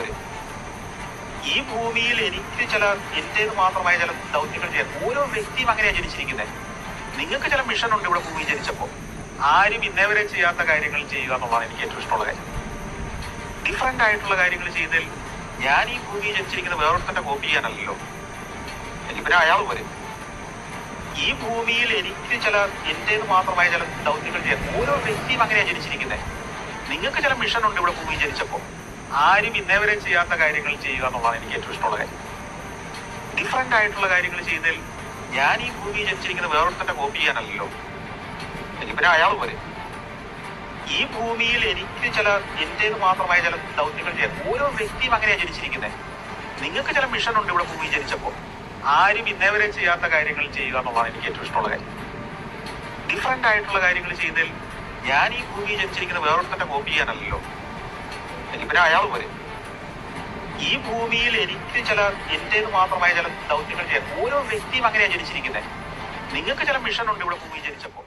വരും. ഈ ഭൂമിയിൽ എനിക്ക് ചില എന്റേത് മാത്രമായ ചില ദൗത്യങ്ങൾ ചെയ്യാൻ ഓരോ വ്യക്തിയും അങ്ങനെയാണ് ജനിച്ചിരിക്കുന്നത്. നിങ്ങൾക്ക് ചില മിഷൻ ഉണ്ട് ഇവിടെ ഭൂമി ജനിച്ചപ്പോൾ. ആരും ഇന്നേവരെ ചെയ്യാത്ത കാര്യങ്ങൾ ചെയ്യുക എന്നുള്ളതാണ് എനിക്ക് ഏറ്റവും ഇഷ്ടമുള്ള കാര്യം. ഡിഫറെന്റ് ആയിട്ടുള്ള കാര്യങ്ങൾ ചെയ്തതിൽ ഞാൻ ഈ ഭൂമി ജനിച്ചിരിക്കുന്നത് വേറൊരുത്തന്റെ കോപ്പി ചെയ്യാനല്ലോ. എനിക്ക് പിന്നെ അയാൾ വരും. ഈ ഭൂമിയിൽ എനിക്ക് ചില എന്റേത് മാത്രമായ ചില ദൗത്യങ്ങൾ ചെയ്യാൻ ഓരോ വ്യക്തിയും അങ്ങനെയാണ് ജനിച്ചിരിക്കുന്നത്. നിങ്ങൾക്ക് ചില മിഷൻ ഉണ്ട് ഇവിടെ ഭൂമി ജനിച്ചപ്പോൾ. ആരും ഇന്നേവരെ ചെയ്യാത്ത കാര്യങ്ങൾ ചെയ്യുക എന്നുള്ളതാണ് എനിക്ക് ഏറ്റവും ഇഷ്ടമുള്ള കാര്യം. ഡിഫറെന്റ് ആയിട്ടുള്ള കാര്യങ്ങൾ ചെയ്തതിൽ ഞാൻ ഈ ഭൂമി ജനിച്ചിരിക്കുന്നത് വേറൊരുത്തന്റെ കോപ്പി ചെയ്യാനല്ലോ. എനിക്ക് പിന്നെ അയാൾ വരും. ഈ ഭൂമിയിൽ എനിക്ക് ചില എന്റേത് മാത്രമായ ചില ദൗത്യങ്ങൾ ചെയ്യാൻ ഓരോ വ്യക്തിയും അങ്ങനെയാണ് ജനിച്ചിരിക്കുന്നത്. നിങ്ങൾക്ക് ചില മിഷൻ ഉണ്ട് ഇവിടെ ഭൂമി ജനിച്ചപ്പോൾ. ആരും ഇന്നേവരെ ചെയ്യാത്ത കാര്യങ്ങൾ ചെയ്യുക എന്നുള്ളതാണ് എനിക്ക് ഏറ്റവും ഇഷ്ടമുള്ള കാര്യം. ഡിഫറെന്റ് ആയിട്ടുള്ള കാര്യങ്ങൾ ചെയ്തതിൽ ഞാൻ ഈ ഭൂമി ജനിച്ചിരിക്കുന്നത് വേറൊരുത്തന്റെ കോപ്പി ചെയ്യാനല്ലോ. എനിക്ക് പിന്നെ അയാൾ വരും. ഈ ഭൂമിയിൽ എനിക്ക് ചില എന്റേത് മാത്രമായ ചില ദൗത്യങ്ങൾ ചെയ്യാൻ ഓരോ വ്യക്തിയും അങ്ങനെയാണ് ജനിച്ചിരിക്കുന്നത്. നിങ്ങൾക്ക് ചില മിഷൻ ഉണ്ട് ഇവിടെ ഭൂമി ജനിച്ചപ്പോൾ.